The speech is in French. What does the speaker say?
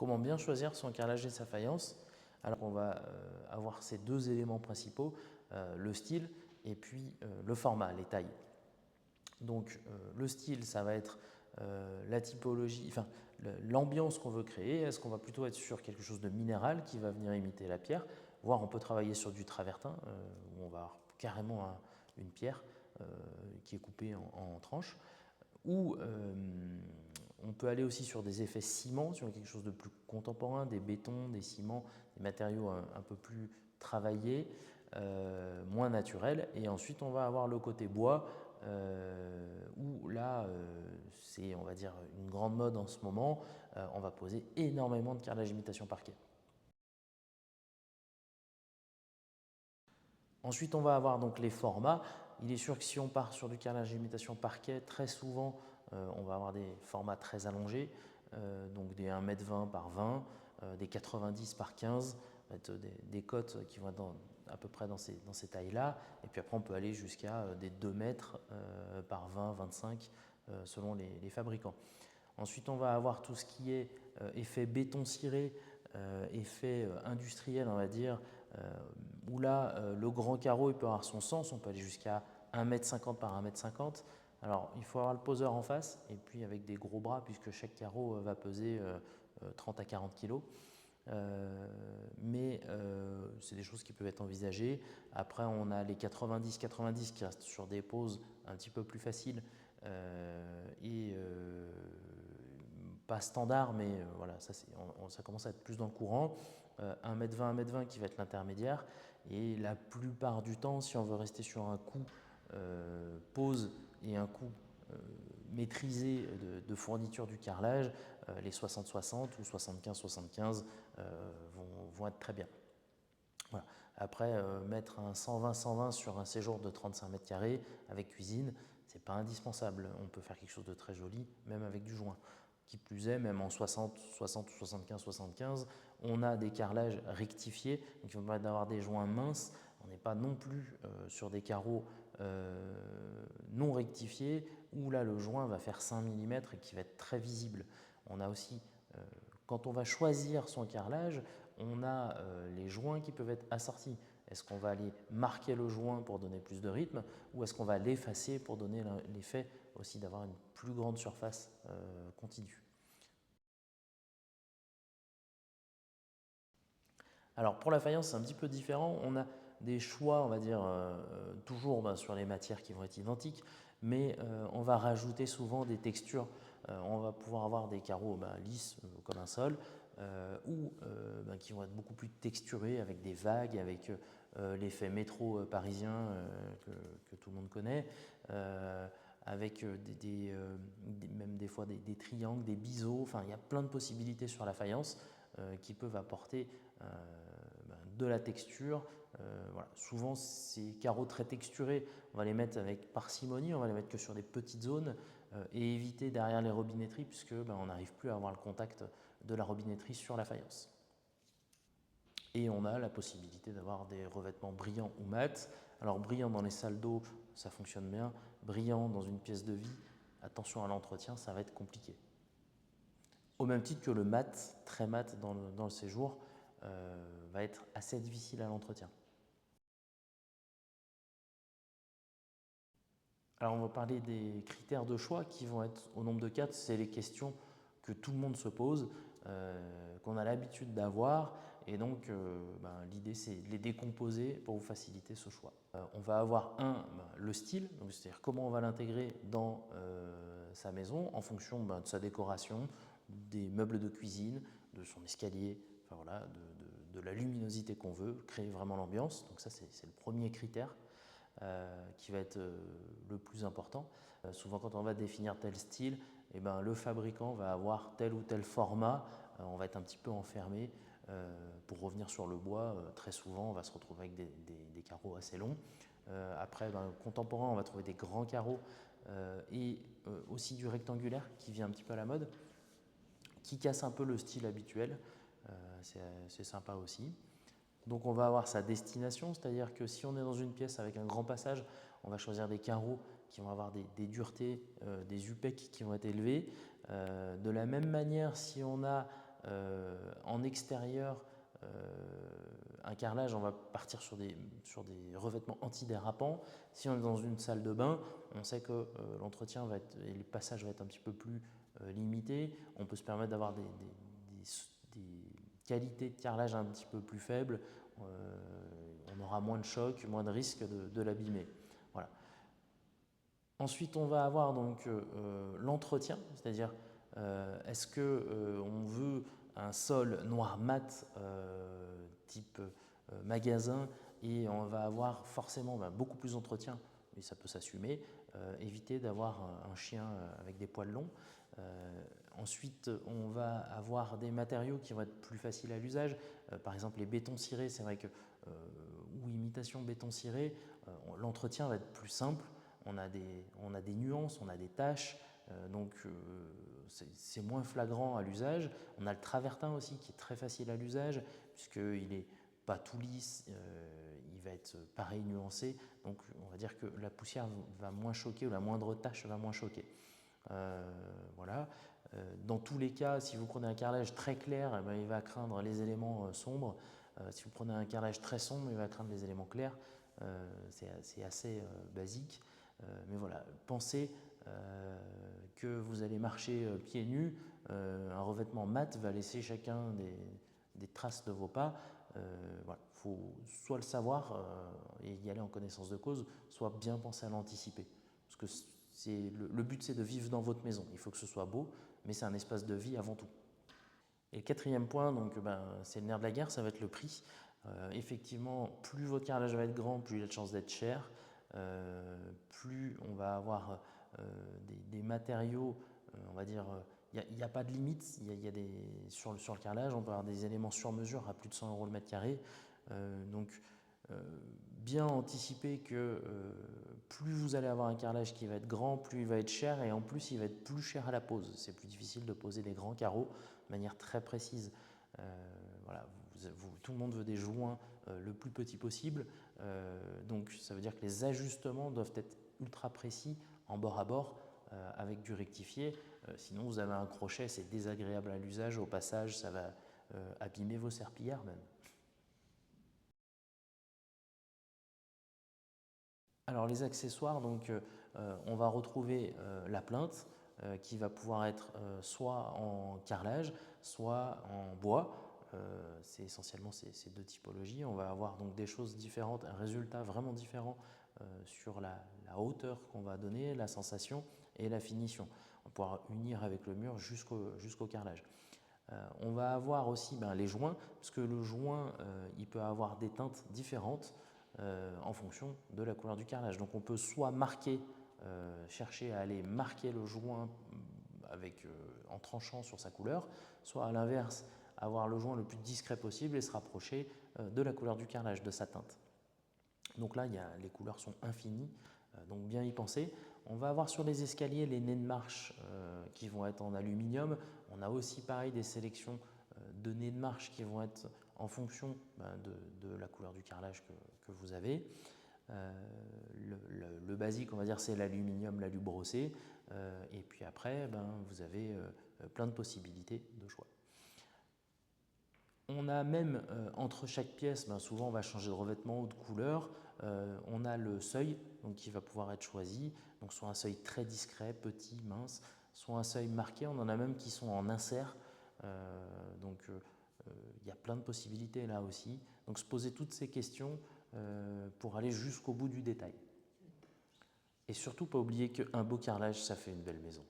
Comment bien choisir son carrelage et sa faïence? Alors on va avoir ces deux éléments principaux, le style et puis le format, les tailles. Donc le style, ça va être la typologie, enfin l'ambiance qu'on veut créer. Est-ce qu'on va plutôt être sur quelque chose de minéral qui va venir imiter la pierre, voire on peut travailler sur du travertin où on va avoir carrément une pierre qui est coupée en tranches, ou on peut aller aussi sur des effets ciment, sur quelque chose de plus contemporain, des bétons, des ciments, des matériaux un peu plus travaillés, moins naturels. Et ensuite, on va avoir le côté bois, où là, c'est, on va dire, une grande mode en ce moment. On va poser énormément de carrelage imitation parquet. Ensuite, on va avoir donc les formats. Il est sûr que si on part sur du carrelage imitation parquet, très souvent, on va avoir des formats très allongés, donc des 1,20 m par 20, des 90 par 15, des cotes qui vont être à peu près dans ces tailles-là. Et puis après, on peut aller jusqu'à des 2 mètres par 20, 25, selon les fabricants. Ensuite, on va avoir tout ce qui est effet béton ciré, effet industriel, on va dire, où là, le grand carreau il peut avoir son sens, on peut aller jusqu'à 1,50 m par 1,50 m. Alors, il faut avoir le poseur en face, et puis avec des gros bras, puisque chaque carreau va peser 30 à 40 kg. Mais c'est des choses qui peuvent être envisagées. Après, on a les 90-90 qui restent sur des poses un petit peu plus faciles et pas standard, mais voilà, ça commence à être plus dans le courant. 1,20 m, 1,20 m qui va être l'intermédiaire. Et la plupart du temps, si on veut rester sur un coût pose et un coût maîtrisé de fourniture du carrelage, les 60-60 ou 75-75 vont être très bien. Voilà. Après, mettre un 120-120 sur un séjour de 35 mètres carrés avec cuisine, ce n'est pas indispensable. On peut faire quelque chose de très joli, même avec du joint. Qui plus est, même en 60 ou 75-75, on a des carrelages rectifiés, donc il va permettre d'avoir des joints minces. On n'est pas non plus sur des carreaux non rectifiés, où là le joint va faire 5 mm et qui va être très visible. On a aussi, quand on va choisir son carrelage, on a les joints qui peuvent être assortis. Est-ce qu'on va aller marquer le joint pour donner plus de rythme, ou est-ce qu'on va l'effacer pour donner l'effet aussi d'avoir une plus grande surface continue? Alors pour la faïence, c'est un petit peu différent. On a des choix, on va dire, toujours sur les matières qui vont être identiques, mais on va rajouter souvent des textures. On va pouvoir avoir des carreaux lisses comme un sol, ou qui vont être beaucoup plus texturés avec des vagues, avec l'effet métro parisien que tout le monde connaît, avec même des fois des triangles, des biseaux. Enfin, il y a plein de possibilités sur la faïence qui peuvent apporter de la texture. Voilà. Souvent, ces carreaux très texturés, on va les mettre avec parcimonie, on va les mettre que sur des petites zones et éviter derrière les robinetteries, puisque on n'arrive plus à avoir le contact de la robinetterie sur la faïence. Et on a la possibilité d'avoir des revêtements brillants ou mat. Alors brillant dans les salles d'eau, ça fonctionne bien. Brillant dans une pièce de vie, attention à l'entretien, ça va être compliqué. Au même titre que le mat, très mat dans le séjour, va être assez difficile à l'entretien. Alors on va parler des critères de choix qui vont être au nombre de 4. C'est les questions que tout le monde se pose, qu'on a l'habitude d'avoir. Et donc l'idée c'est de les décomposer pour vous faciliter ce choix. On va avoir le style, c'est-à-dire comment on va l'intégrer dans sa maison en fonction de sa décoration, des meubles de cuisine, de son escalier, enfin, voilà, de la luminosité qu'on veut, créer vraiment l'ambiance. Donc ça c'est le premier critère qui va être le plus important. Souvent quand on va définir tel style, le fabricant va avoir tel ou tel format, on va être un petit peu enfermé. Pour revenir sur le bois, très souvent on va se retrouver avec des carreaux assez longs. Après, contemporain, on va trouver des grands carreaux et aussi du rectangulaire qui vient un petit peu à la mode, qui casse un peu le style habituel. C'est sympa aussi. Donc on va avoir sa destination, c'est-à-dire que si on est dans une pièce avec un grand passage, on va choisir des carreaux qui vont avoir des duretés, des UPEC qui vont être élevés. De la même manière, si on a En extérieur, un carrelage, on va partir sur des revêtements antidérapants. Si on est dans une salle de bain, on sait que l'entretien et les passages vont être un petit peu plus limités. On peut se permettre d'avoir des qualités de carrelage un petit peu plus faibles. On aura moins de choc, moins de risque de l'abîmer. Voilà. Ensuite, on va avoir donc l'entretien, c'est-à-dire est-ce qu'on veut un sol noir mat type magasin et on va avoir forcément beaucoup plus d'entretien, mais ça peut s'assumer. Éviter d'avoir un chien avec des poils longs. Ensuite, on va avoir des matériaux qui vont être plus faciles à l'usage. Par exemple, les bétons cirés, c'est vrai que, ou imitation béton ciré, l'entretien va être plus simple. On a des nuances, on a des taches, donc c'est moins flagrant à l'usage. On a le travertin aussi qui est très facile à l'usage puisqu'il n'est pas tout lisse, il va être pareil nuancé, donc on va dire que la poussière va moins choquer ou la moindre tache va moins choquer. Voilà. Dans tous les cas, si vous prenez un carrelage très clair, eh bien, il va craindre les éléments sombres. Si vous prenez un carrelage très sombre, il va craindre les éléments clairs. C'est assez basique. Mais voilà, pensez que vous allez marcher pieds nus. Un revêtement mat va laisser chacun des traces de vos pas. Voilà. Faut soit le savoir et y aller en connaissance de cause, soit bien penser à l'anticiper. Parce que le but, c'est de vivre dans votre maison. Il faut que ce soit beau, mais c'est un espace de vie avant tout. Et le quatrième point, donc, c'est le nerf de la guerre, ça va être le prix. Effectivement, plus votre carrelage va être grand, plus il a de chances d'être cher. Plus on va avoir des matériaux, on va dire, il n'y a pas de limite. Sur le carrelage, on peut avoir des éléments sur mesure à plus de 100 € le mètre carré. Donc, bien anticiper que plus vous allez avoir un carrelage qui va être grand, plus il va être cher et en plus il va être plus cher à la pose. C'est plus difficile de poser des grands carreaux de manière très précise. Voilà, tout le monde veut des joints le plus petit possible, donc ça veut dire que les ajustements doivent être ultra précis en bord à bord avec du rectifié. Sinon vous avez un crochet, c'est désagréable à l'usage, au passage ça va abîmer vos serpillères même. Alors les accessoires, donc, on va retrouver la plinthe qui va pouvoir être soit en carrelage, soit en bois. C'est essentiellement ces deux typologies. On va avoir donc des choses différentes, un résultat vraiment différent sur la hauteur qu'on va donner, la sensation et la finition. On va pouvoir unir avec le mur jusqu'au carrelage. On va avoir aussi les joints, parce que le joint, il peut avoir des teintes différentes en fonction de la couleur du carrelage. Donc on peut soit chercher à aller marquer le joint en tranchant sur sa couleur, soit à l'inverse, avoir le joint le plus discret possible et se rapprocher de la couleur du carrelage, de sa teinte. Donc là, les couleurs sont infinies, donc bien y penser. On va avoir sur les escaliers les nez de marche qui vont être en aluminium. On a aussi pareil des sélections de nez de marche qui vont être en fonction de la couleur du carrelage que vous avez. Le basique, on va dire, c'est l'aluminium, l'alu brossé. Et puis après, vous avez plein de possibilités de choix. On a même entre chaque pièce, souvent on va changer de revêtement ou de couleur. On a le seuil donc, qui va pouvoir être choisi, donc soit un seuil très discret, petit, mince, soit un seuil marqué. On en a même qui sont en insert. Donc il y a plein de possibilités là aussi. Donc se poser toutes ces questions pour aller jusqu'au bout du détail. Et surtout pas oublier qu'un beau carrelage, ça fait une belle maison.